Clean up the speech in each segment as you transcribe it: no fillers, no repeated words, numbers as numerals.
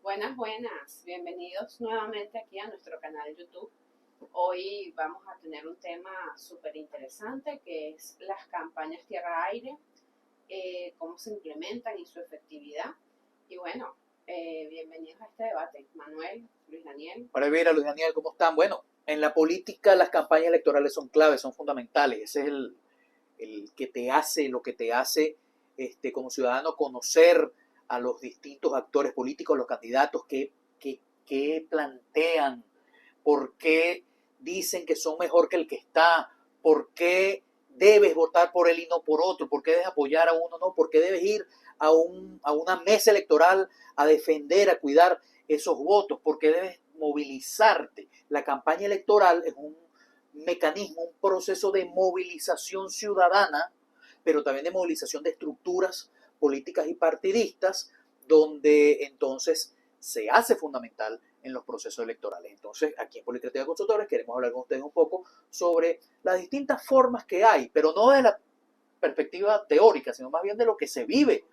Buenas, buenas. Bienvenidos nuevamente aquí a nuestro canal de YouTube. Hoy vamos a tener un tema súper interesante que es las campañas tierra-aire, cómo se implementan y su efectividad. Y bueno, bienvenidos a este debate. Manuel, Luis Daniel. Para ver a Luis Daniel, ¿cómo están? Bueno, en la política las campañas electorales son claves, son fundamentales. Ese es el que te hace, lo que te hace como ciudadano conocer a los distintos actores políticos, los candidatos que plantean, por qué dicen que son mejor que el que está, por qué debes votar por él y no por otro, por qué debes apoyar a uno, no, por qué debes ir a una mesa electoral a defender, a cuidar esos votos, por qué debes movilizarte. La campaña electoral es un mecanismo, un proceso de movilización ciudadana, pero también de movilización de estructuras políticas y partidistas, donde entonces se hace fundamental en los procesos electorales. Entonces, aquí en Política Consultores queremos hablar con ustedes un poco sobre las distintas formas que hay, pero no de la perspectiva teórica, sino más bien de lo que se vive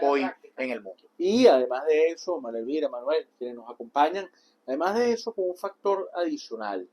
hoy en el mundo. Y además de eso, María Elvira, Manuel, quienes nos acompañan, además de eso, con un factor adicional.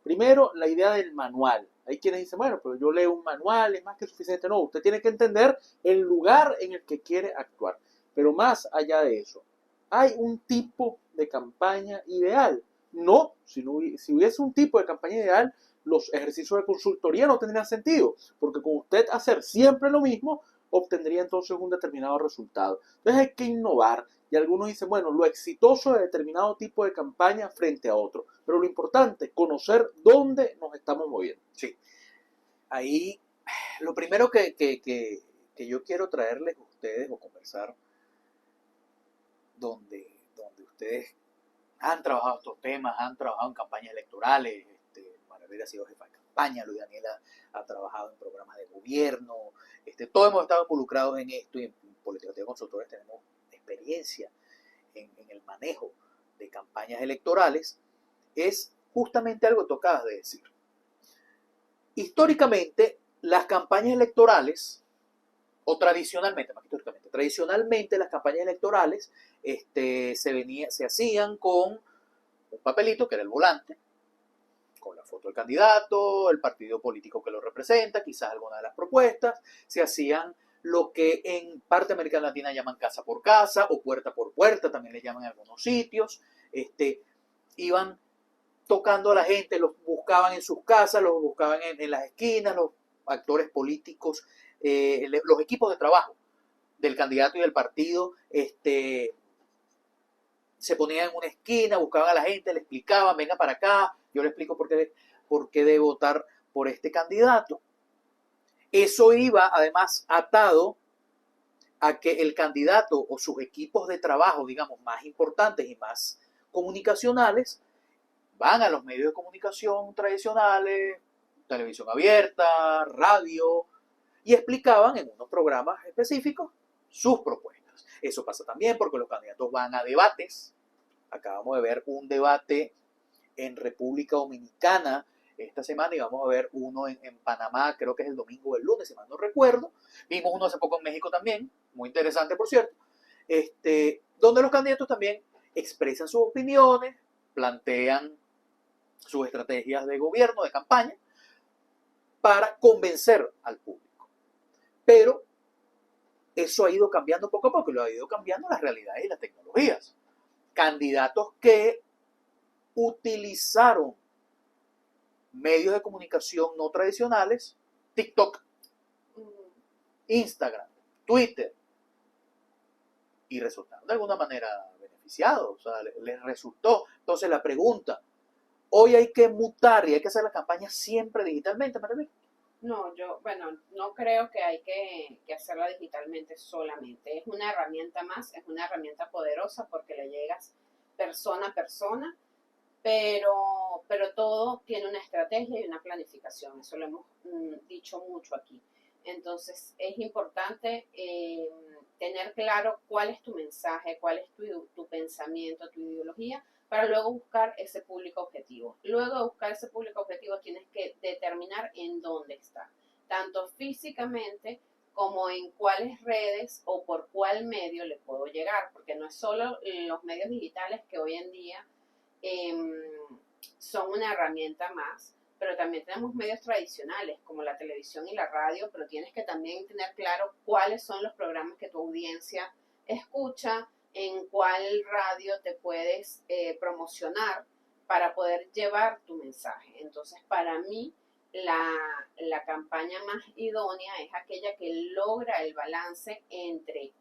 Primero, la idea del manual. Hay quienes dicen, bueno, pero yo leo un manual, es más que suficiente. No, usted tiene que entender el lugar en el que quiere actuar. Pero más allá de eso, hay un tipo de campaña ideal. No, si hubiese un tipo de campaña ideal, los ejercicios de consultoría no tendrían sentido, porque con usted hacer siempre lo mismo, obtendría entonces un determinado resultado. Entonces hay que innovar. Y algunos dicen, bueno, lo exitoso de determinado tipo de campaña frente a otro. Pero lo importante es conocer dónde nos estamos moviendo. Sí. Ahí, lo primero que yo quiero traerles a ustedes o conversar, donde ustedes han trabajado estos temas, han trabajado en campañas electorales, Manuel ha sido jefa de campaña, Luis Daniela ha trabajado en programas de gobierno, todos hemos estado involucrados en esto y en Política de Consultores tenemos experiencia en el manejo de campañas electorales, es justamente algo que tú acabas de decir. Históricamente, las campañas electorales, o tradicionalmente, más que históricamente, tradicionalmente las campañas electorales se hacían con un papelito que era el volante, con la foto del candidato, el partido político que lo representa, quizás alguna de las propuestas, se hacían lo que en parte de América Latina llaman casa por casa o puerta por puerta, también le llaman en algunos sitios, iban tocando a la gente, los buscaban en sus casas, los buscaban en las esquinas, los actores políticos, los equipos de trabajo del candidato y del partido, se ponían en una esquina, buscaban a la gente, le explicaban, venga para acá, yo le explico por qué debe votar por este candidato. Eso iba además atado a que el candidato o sus equipos de trabajo, digamos, más importantes y más comunicacionales, van a los medios de comunicación tradicionales, televisión abierta, radio, y explicaban en unos programas específicos sus propuestas. Eso pasa también porque los candidatos van a debates. Acabamos de ver un debate en República Dominicana esta semana y vamos a ver uno en Panamá, creo que es el domingo o el lunes, si mal no recuerdo. Vimos uno hace poco en México también, muy interesante por cierto, donde los candidatos también expresan sus opiniones, plantean sus estrategias de gobierno, de campaña, para convencer al público. Pero eso ha ido cambiando poco a poco y lo ha ido cambiando las realidades y las tecnologías. Candidatos que utilizaron medios de comunicación no tradicionales, TikTok, Instagram, Twitter, y resultaron de alguna manera beneficiados, o sea, les resultó. Entonces la pregunta, hoy hay que mutar y hay que hacer la campaña siempre digitalmente, Maravilla. No, no creo que hay que hacerla digitalmente solamente. Es una herramienta más, es una herramienta poderosa porque le llegas persona a persona, pero todo tiene una estrategia y una planificación. Eso lo hemos dicho mucho aquí. Entonces es importante tener claro cuál es tu mensaje, cuál es tu pensamiento, tu ideología, para luego buscar ese público objetivo. Luego de buscar ese público objetivo tienes que determinar en dónde está, tanto físicamente como en cuáles redes o por cuál medio le puedo llegar, porque no es solo los medios digitales que hoy en día son una herramienta más, pero también tenemos medios tradicionales como la televisión y la radio, pero tienes que también tener claro cuáles son los programas que tu audiencia escucha, en cuál radio te puedes promocionar para poder llevar tu mensaje. Entonces, para mí, la campaña más idónea es aquella que logra el balance entre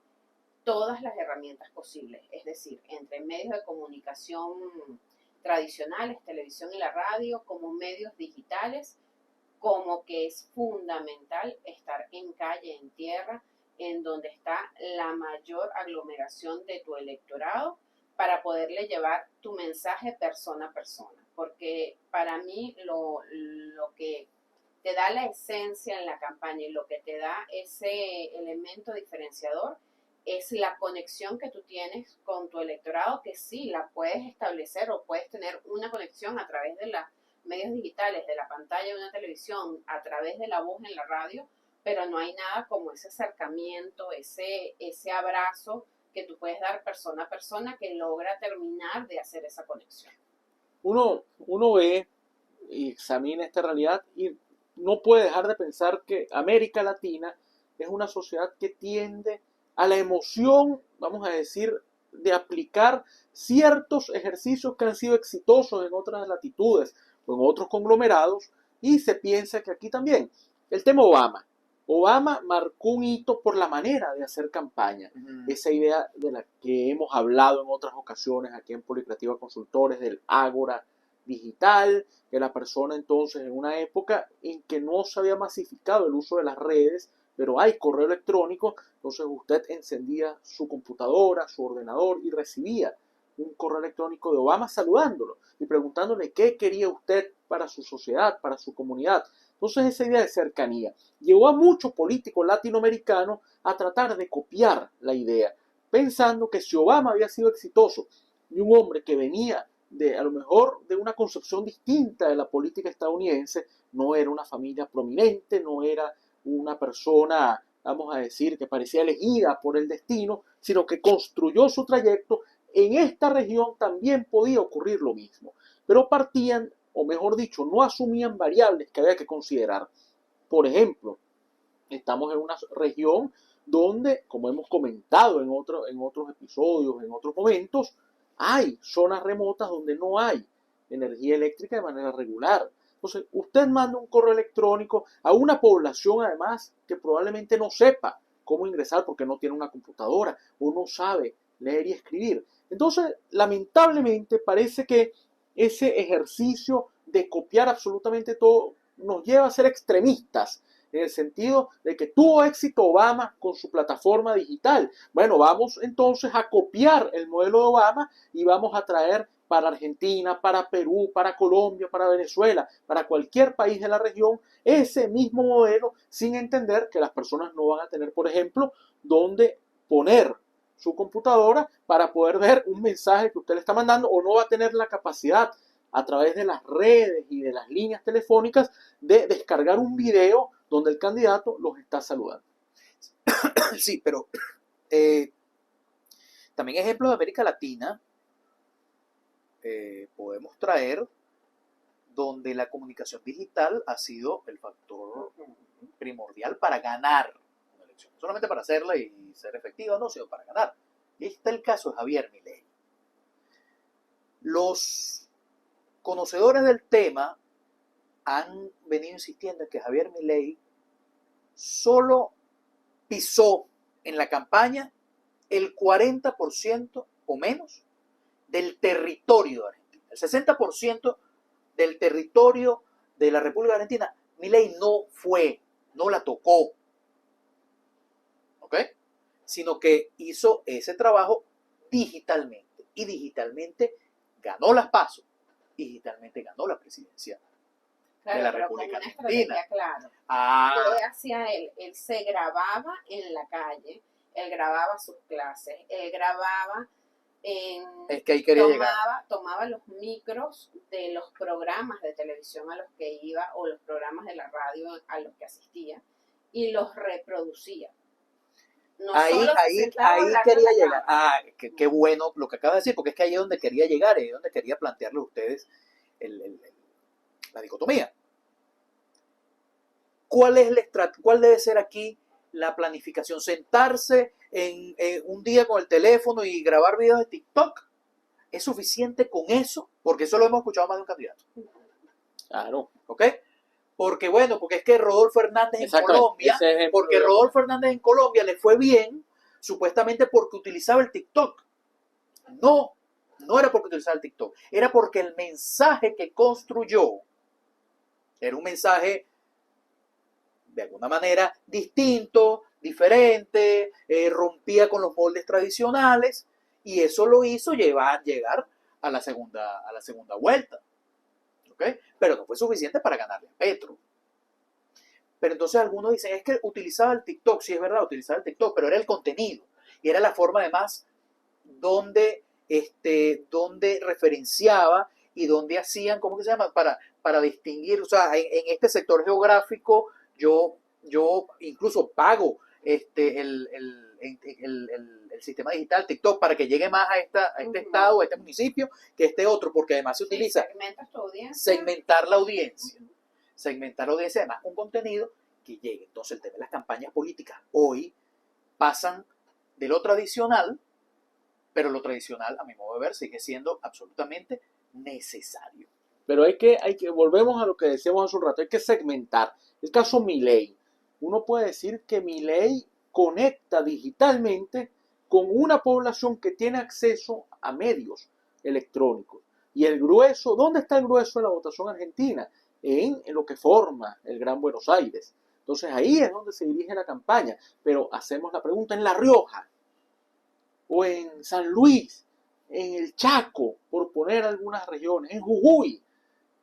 todas las herramientas posibles, es decir, entre medios de comunicación tradicionales, televisión y la radio, como medios digitales, como que es fundamental estar en calle, en tierra, en donde está la mayor aglomeración de tu electorado para poderle llevar tu mensaje persona a persona. Porque para mí lo que te da la esencia en la campaña y lo que te da ese elemento diferenciador es la conexión que tú tienes con tu electorado, que sí la puedes establecer o puedes tener una conexión a través de los medios digitales, de la pantalla de una televisión, a través de la voz en la radio, pero no hay nada como ese acercamiento, ese abrazo que tú puedes dar persona a persona que logra terminar de hacer esa conexión. Uno ve y examina esta realidad y no puede dejar de pensar que América Latina es una sociedad que tiende a la emoción, vamos a decir, de aplicar ciertos ejercicios que han sido exitosos en otras latitudes o en otros conglomerados, y se piensa que aquí también. El tema Obama. Obama marcó un hito por la manera de hacer campaña. Esa idea de la que hemos hablado en otras ocasiones aquí en Policreativa Consultores, del ágora digital, que la persona entonces en una época en que no se había masificado el uso de las redes, pero hay correo electrónico, entonces usted encendía su computadora, su ordenador y recibía un correo electrónico de Obama saludándolo y preguntándole qué quería usted para su sociedad, para su comunidad. Entonces esa idea de cercanía llevó a muchos políticos latinoamericanos a tratar de copiar la idea, pensando que si Obama había sido exitoso y un hombre que venía de a lo mejor de una concepción distinta de la política estadounidense, no era una familia prominente, no era una persona, vamos a decir, que parecía elegida por el destino, sino que construyó su trayecto, en esta región también podía ocurrir lo mismo. Pero partían, o mejor dicho, no asumían variables que había que considerar. Por ejemplo, estamos en una región donde, como hemos comentado en otros episodios, en otros momentos, hay zonas remotas donde no hay energía eléctrica de manera regular. Entonces, usted manda un correo electrónico a una población, además, que probablemente no sepa cómo ingresar porque no tiene una computadora o no sabe leer y escribir. Entonces, lamentablemente, parece que ese ejercicio de copiar absolutamente todo nos lleva a ser extremistas, en el sentido de que tuvo éxito Obama con su plataforma digital. Bueno, vamos entonces a copiar el modelo de Obama y vamos a traer para Argentina, para Perú, para Colombia, para Venezuela, para cualquier país de la región, ese mismo modelo, sin entender que las personas no van a tener, por ejemplo, dónde poner su computadora para poder ver un mensaje que usted le está mandando, o no va a tener la capacidad a través de las redes y de las líneas telefónicas de descargar un video donde el candidato los está saludando. Sí, pero también ejemplos de América Latina podemos traer donde la comunicación digital ha sido el factor primordial para ganar una elección. No solamente para hacerla y ser efectiva, no, sino para ganar. Y ahí está el caso de Javier Milei. Los conocedores del tema han venido insistiendo en que Javier Milei solo pisó en la campaña el 40% o menos del territorio de Argentina. El 60% del territorio de la República Argentina, Milei no fue, no la tocó, ¿ok? Sino que hizo ese trabajo digitalmente, y digitalmente ganó las PASO, y digitalmente ganó la presidencia de la República Argentina. Claro. Ah. ¿Qué hacía él? Él se grababa en la calle, él grababa sus clases, él grababa es que ahí quería llegar. Tomaba los micros de los programas de televisión a los que iba o los programas de la radio a los que asistía y los reproducía. No Ahí solo se sentaba a hablar de quería la llegar. cámara. Qué bueno lo que acabas de decir, porque es que ahí es donde quería llegar, ahí es donde quería plantearle a ustedes la dicotomía. ¿Cuál debe ser aquí la planificación? ¿Sentarse en un día con el teléfono y grabar videos de TikTok? ¿Es suficiente con eso? Porque eso lo hemos escuchado más de un candidato. Claro. ¿Ok? Porque es que Rodolfo Hernández en Colombia, Rodolfo Hernández en Colombia le fue bien, supuestamente porque utilizaba el TikTok. No era porque utilizaba el TikTok, era porque el mensaje que construyó era un mensaje de alguna manera distinto, diferente, rompía con los moldes tradicionales, y eso lo hizo llegar a la segunda vuelta. ¿Okay? Pero no fue suficiente para ganarle a Petro. Pero entonces algunos dicen, es que utilizaba el TikTok, sí es verdad, utilizaba el TikTok, pero era el contenido, y era la forma además donde referenciaba y donde hacían, ¿cómo que se llama? Para distinguir, o sea, en este sector geográfico yo incluso pago el sistema digital TikTok para que llegue más a este estado, a este municipio, que este otro, porque además se utiliza segmentar la audiencia. Segmentar la audiencia, además un contenido que llegue. Entonces el tema de las campañas políticas hoy pasan de lo tradicional, pero lo tradicional, a mi modo de ver, sigue siendo absolutamente necesario. Pero volvemos a lo que decíamos hace un rato, hay que segmentar. El caso Milei. Uno puede decir que Milei conecta digitalmente con una población que tiene acceso a medios electrónicos. Y el grueso, ¿dónde está el grueso de la votación argentina? En lo que forma el Gran Buenos Aires. Entonces ahí es donde se dirige la campaña. Pero hacemos la pregunta, en La Rioja, o en San Luis, en el Chaco, por poner algunas regiones, en Jujuy,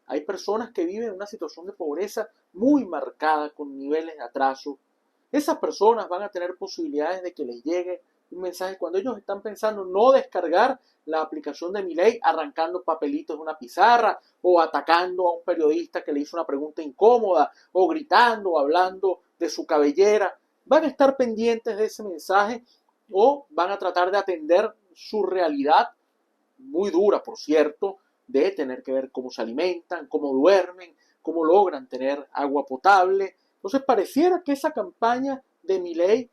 hay personas que viven en una situación de pobreza muy marcada, con niveles de atraso. Esas personas van a tener posibilidades de que les llegue un mensaje cuando ellos están pensando no descargar la aplicación de Milei, arrancando papelitos de una pizarra, o atacando a un periodista que le hizo una pregunta incómoda, o gritando, o hablando de su cabellera. Van a estar pendientes de ese mensaje, o van a tratar de atender su realidad, muy dura por cierto, de tener que ver cómo se alimentan, cómo duermen, cómo logran tener agua potable. Entonces pareciera que esa campaña de Milei,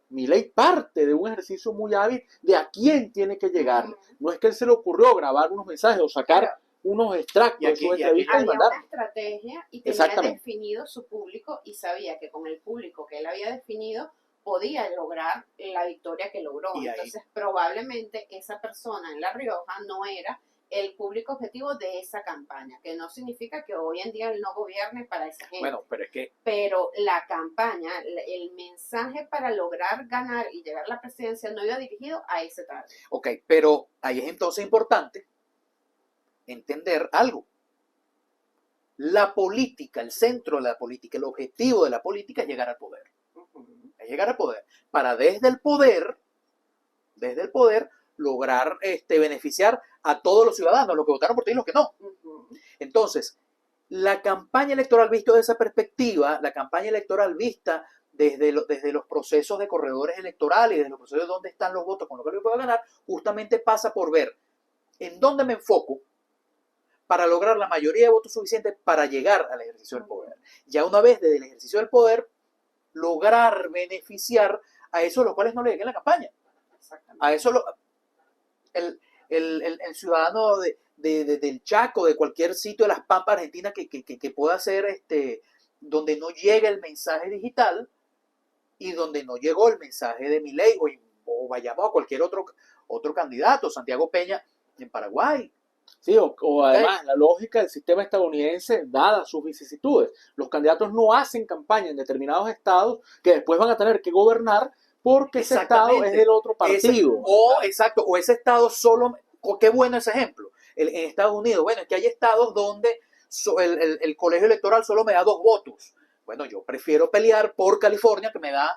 Milei parte de un ejercicio muy hábil de a quién tiene que llegar. No es que él se le ocurrió grabar unos mensajes o sacar unos extractos de su entrevista y mandar. Había una estrategia y tenía definido su público y sabía que con el público que él había definido podía lograr la victoria que logró. Entonces probablemente esa persona en La Rioja no era el público objetivo de esa campaña, que no significa que hoy en día él no gobierne para esa gente. Bueno, pero es que... Pero la campaña, el mensaje para lograr ganar y llegar a la presidencia no iba dirigido a ese target. Ok, pero ahí es entonces importante entender algo. La política, el centro de la política, el objetivo de la política es llegar al poder. Es llegar al poder. Para desde el poder, lograr beneficiar a todos los ciudadanos, los que votaron por ti y los que no. Entonces, la campaña electoral vista desde esa perspectiva, la campaña electoral vista desde los procesos de corredores electorales y desde los procesos de dónde están los votos con lo que yo puedo ganar, justamente pasa por ver en dónde me enfoco para lograr la mayoría de votos suficientes para llegar al ejercicio del poder. Ya una vez desde el ejercicio del poder, lograr beneficiar a esos a los cuales no le llegué en la campaña. A eso el ciudadano del Chaco, de cualquier sitio de las Pampas Argentinas que pueda ser donde no llega el mensaje digital y donde no llegó el mensaje de Milei, o vayamos a cualquier otro candidato, Santiago Peña en Paraguay. Sí, o además la lógica del sistema estadounidense, dadas sus vicisitudes. Los candidatos no hacen campaña en determinados estados que después van a tener que gobernar porque ese estado es del otro partido. O ese estado solo, qué bueno ese ejemplo, en Estados Unidos. Bueno, es que hay estados donde el colegio electoral solo me da 2 votos. Bueno, yo prefiero pelear por California, que me da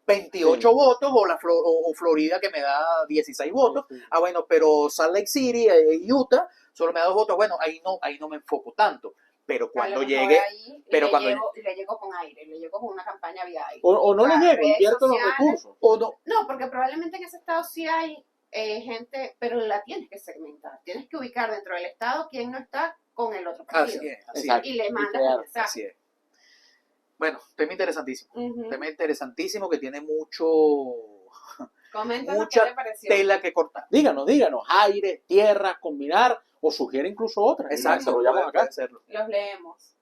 28 votos, o Florida, que me da 16 votos. Bueno, pero Salt Lake City, Utah, solo me da 2 votos. Bueno, ahí no me enfoco tanto. pero A lo cuando mejor llegue, ahí pero cuando le llegó con aire, le llegó con una campaña vía aire. O no le Las llego, redes invierto los sociales. recursos. o no, No, porque probablemente en ese estado sí hay gente, pero la tienes que segmentar. Tienes que ubicar dentro del estado quién no está con el otro partido. así Exacto. Y le mandas crear, el mensaje. así es. Bueno, tema interesantísimo. Ujú. Tema interesantísimo que tiene Coméntanos mucha qué te pareció. tela que cortar. Díganos, aire, tierra, combinar, o sugiere incluso otras. Y las Exacto, desarrollamos puede acá. hacerlo. Los leemos.